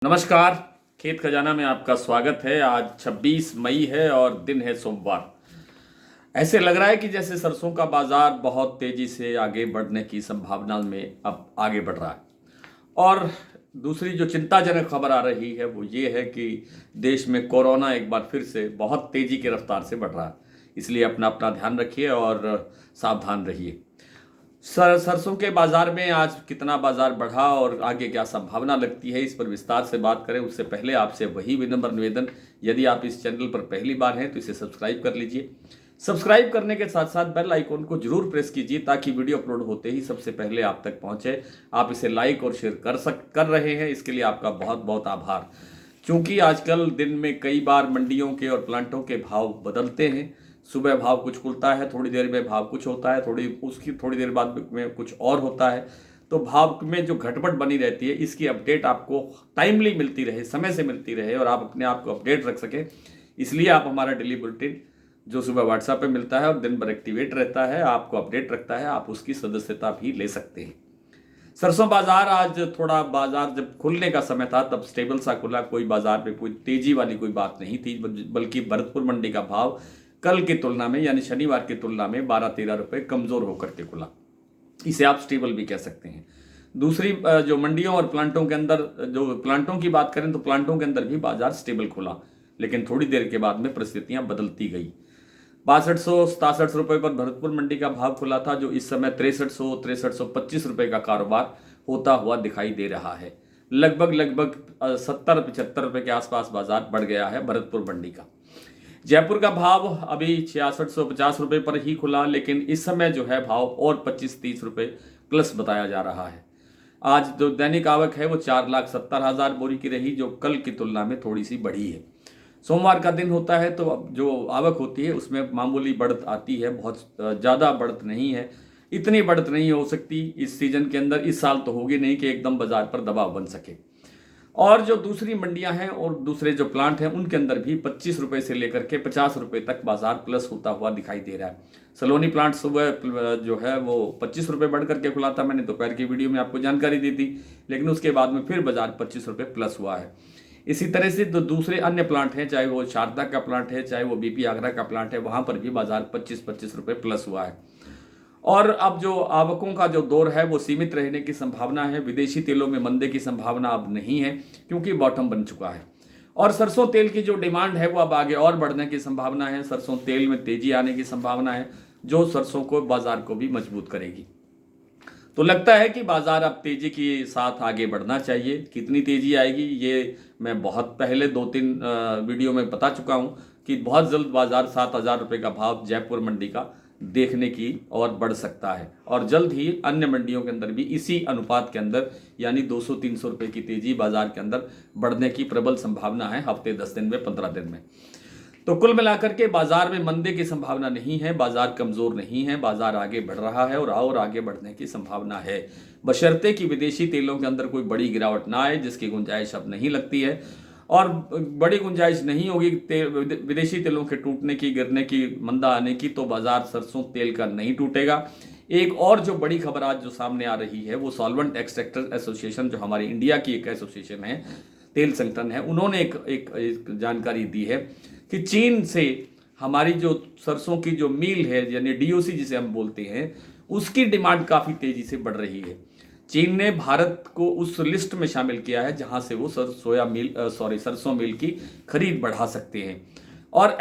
नमस्कार। खेत खजाना में आपका स्वागत है। आज 26 मई है और दिन है सोमवार। ऐसे लग रहा है कि जैसे सरसों का बाजार बहुत तेजी से आगे बढ़ने की संभावना में अब आगे बढ़ रहा है। और दूसरी जो चिंताजनक खबर आ रही है वो ये है कि देश में कोरोना एक बार फिर से बहुत तेजी की रफ्तार से बढ़ रहा है। इसलिए अपना अपना ध्यान रखिए और सावधान रहिए। सरसों के बाजार में आज कितना बाजार बढ़ा और आगे क्या संभावना लगती है, इस पर विस्तार से बात करें उससे पहले आपसे वही विनम्र निवेदन, यदि आप इस चैनल पर पहली बार हैं तो इसे सब्सक्राइब कर लीजिए। सब्सक्राइब करने के साथ साथ बेल आइकॉन को जरूर प्रेस कीजिए ताकि वीडियो अपलोड होते ही सबसे पहले आप तक पहुंचे। आप इसे लाइक और शेयर कर रहे हैं, इसके लिए आपका बहुत बहुत आभार। क्योंकि आजकल दिन में कई बार मंडियों के और प्लांटों के भाव बदलते हैं। सुबह भाव कुछ खुलता है, थोड़ी देर में भाव कुछ होता है, थोड़ी देर बाद में कुछ और होता है। तो भाव में जो घटबढ़ बनी रहती है, इसकी अपडेट आपको टाइमली मिलती रहे, समय से मिलती रहे और आप अपने आप को अपडेट रख सकें, इसलिए आप हमारा डेली बुलेटिन जो सुबह व्हाट्सएप पे मिलता है और दिन भर एक्टिवेट रहता है, आपको अपडेट रखता है, आप उसकी सदस्यता भी ले सकते हैं। सरसों बाजार आज थोड़ा, बाजार जब खुलने का समय था तब स्टेबल सा खुला, कोई बाजार में कोई तेजी वाली कोई बात नहीं थी, बल्कि भरतपुर मंडी का भाव कल की तुलना में यानी शनिवार की तुलना में 12-13 रुपए कमजोर होकर के खुला। इसे आप स्टेबल भी कह सकते हैं। दूसरी जो मंडियों और प्लांटों के अंदर, जो प्लांटों की बात करें तो प्लांटों के अंदर भी बाजार स्टेबल खुला, लेकिन थोड़ी देर के बाद में परिस्थितियां बदलती गई। 6200-67 रुपए पर भरतपुर मंडी का भाव खुला था, जो इस समय 6300-6325 रुपए का कारोबार होता हुआ दिखाई दे रहा है। लगभग 70-75 रुपए के आसपास बाजार बढ़ गया है भरतपुर मंडी का। जयपुर का भाव अभी 6650 रुपए पर ही खुला, लेकिन इस समय जो है भाव और 25-30 रुपए प्लस बताया जा रहा है। आज जो दैनिक आवक है वो 4,70,000 बोरी की रही, जो कल की तुलना में थोड़ी सी बढ़ी है। सोमवार का दिन होता है तो जो आवक होती है उसमें मामूली बढ़त आती है, बहुत ज़्यादा बढ़त नहीं है, इतनी बढ़त नहीं हो सकती इस सीजन के अंदर। इस साल तो होगी नहीं कि एकदम बाजार पर दबाव बन सके। और जो दूसरी मंडियां हैं और दूसरे जो प्लांट हैं उनके अंदर भी 25 रुपए से लेकर के 50 रुपए तक बाजार प्लस होता हुआ दिखाई दे रहा है। सलोनी प्लांट सुबह जो है वो 25 रुपए बढ़ करके खुला था, मैंने दोपहर की वीडियो में आपको जानकारी दी थी, लेकिन उसके बाद में फिर बाजार 25 रुपए प्लस हुआ है। इसी तरह से जो दूसरे अन्य प्लांट हैं, चाहे वो शारदा का प्लांट है, चाहे वो बीपी आगरा का प्लांट है, वहां पर भी बाजार 25-25 रुपए प्लस हुआ है। और अब जो आवकों का जो दौर है वो सीमित रहने की संभावना है। विदेशी तेलों में मंदे की संभावना अब नहीं है क्योंकि बॉटम बन चुका है। और सरसों तेल की जो डिमांड है वो अब आगे और बढ़ने की संभावना है। सरसों तेल में तेजी आने की संभावना है, जो सरसों को, बाजार को भी मजबूत करेगी। तो लगता है कि बाजार अब तेजी के साथ आगे बढ़ना चाहिए। कितनी तेजी आएगी ये मैं बहुत पहले 2-3 वीडियो में बता चुका हूं कि बहुत जल्द बाजार 7,000 रुपए का भाव जयपुर मंडी का देखने की और बढ़ सकता है, और जल्द ही अन्य मंडियों के अंदर भी इसी अनुपात के अंदर यानी 200-300 रुपए की तेजी बाजार के अंदर बढ़ने की प्रबल संभावना है, हफ्ते 10 दिन में, 15 दिन में। तो कुल मिलाकर के बाजार में मंदे की संभावना नहीं है, बाजार कमजोर नहीं है, बाजार आगे बढ़ रहा है और आगे बढ़ने की संभावना है, बशर्ते कि विदेशी तेलों के अंदर कोई बड़ी गिरावट ना आए, जिसकी गुंजाइश अब नहीं लगती है। और बड़ी गुंजाइश नहीं होगी विदेशी तेलों के टूटने की, गिरने की, मंदा आने की, तो बाजार सरसों तेल का नहीं टूटेगा। एक और जो बड़ी खबर आज जो सामने आ रही है वो सॉल्वेंट एक्सट्रैक्टर एसोसिएशन, जो हमारी इंडिया की एक एसोसिएशन है, तेल संगठन है, उन्होंने एक जानकारी दी है कि चीन से हमारी जो सरसों की जो मील है यानी डीओसी जिसे हम बोलते हैं, उसकी डिमांड काफ़ी तेजी से बढ़ रही है। चीन ने भारत को उस लिस्ट में शामिल किया है जहां से वो सरसों मील की खरीद बढ़ा सकते हैं। और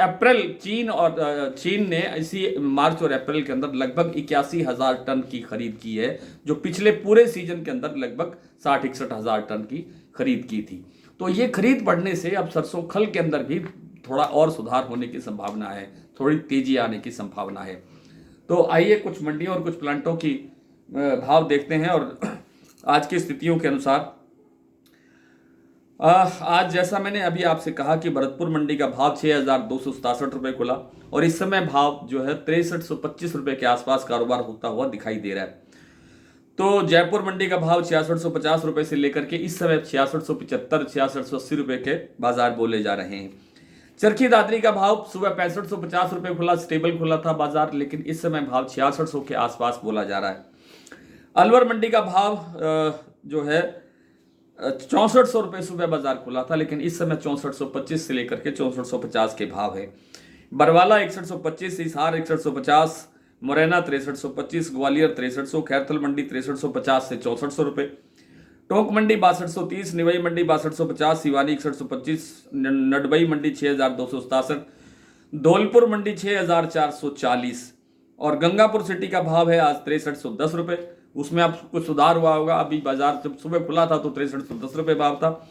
चीन ने इसी मार्च और अप्रैल के अंदर लगभग 81,000 टन की खरीद की है, जो पिछले पूरे सीजन के अंदर लगभग 60-61 हजार टन की खरीद की थी। तो ये खरीद बढ़ने से अब सरसों खल के अंदर भी थोड़ा और सुधार होने की संभावना है, थोड़ी तेजी आने की संभावना है। तो आइए कुछ मंडियों और कुछ प्लांटों की भाव देखते हैं। और आज की स्थितियों के अनुसार आज जैसा मैंने अभी आपसे कहा कि भरतपुर मंडी का भाव 6,267 रुपए खुला और इस समय भाव जो है 6325 रुपए के आसपास कारोबार होता हुआ दिखाई दे रहा है। तो जयपुर मंडी का भाव 6650 रुपए से लेकर के इस समय 6675-6680 रुपए के बाजार बोले जा रहे हैं। चरखी दादरी का भाव सुबह 6550 रुपए खुला, स्टेबल खुला था बाजार, लेकिन इस समय भाव 6600 के आसपास बोला जा रहा है। अलवर मंडी का भाव जो है 6400 रुपये सुबह बाजार खुला था, लेकिन इस समय 6425 से लेकर के 6450 के भाव है। बरवाला 6125, हिसार 6150, मुरैना 6325, ग्वालियर 6300, खैरथल मंडी 6350 से 6400 रुपये, टोंक मंडी 6230, निवई मंडी 6250, सिवानी 6125, नडबई मंडी 6267, धौलपुर मंडी 6440 और गंगापुर सिटी का भाव है आज 6310 रुपये। उसमें अब कुछ सुधार हुआ होगा, अभी बाजार जब सुबह खुला था तो 6310 रुपये भाव था।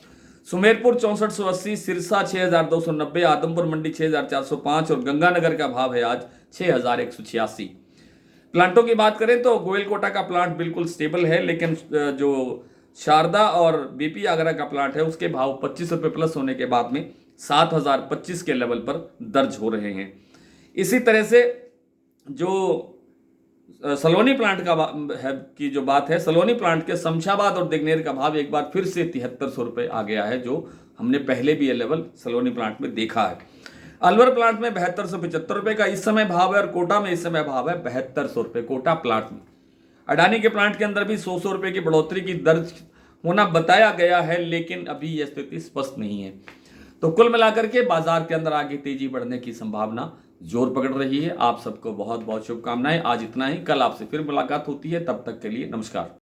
सुमेरपुर 6480, सिरसा 6290, आदमपुर मंडी 6405 और गंगानगर का भाव है आज 6186। प्लांटों की बात करें तो गोयलकोटा का प्लांट बिल्कुल स्टेबल है, लेकिन जो शारदा और बीपी आगरा का प्लांट है उसके भाव 25 रुपये प्लस होने के बाद में 7025 के लेवल पर दर्ज हो रहे हैं। इसी तरह से जो सलोनी प्लांट का है की जो बात है, सलोनी प्लांट के शमशाबाद और देगनेर का भाव एक बार फिर से 7300 रुपये आ गया है, जो हमने पहले भी ये लेवल सलोनी प्लांट में देखा है। अलवर प्लांट में 7275 रुपये का इस समय भाव है और कोटा में इस समय भाव है 7200 रुपये कोटा प्लांट में। अडानी के प्लांट के अंदर भी 100 रुपये की बढ़ोतरी की दर्ज होना बताया गया है, लेकिन अभी यह स्थिति स्पष्ट नहीं है। तो कुल मिलाकर के बाजार के अंदर आगे तेजी बढ़ने की संभावना जोर पकड़ रही है। आप सबको बहुत बहुत शुभकामनाएं। आज इतना ही, कल आपसे फिर मुलाकात होती है, तब तक के लिए नमस्कार।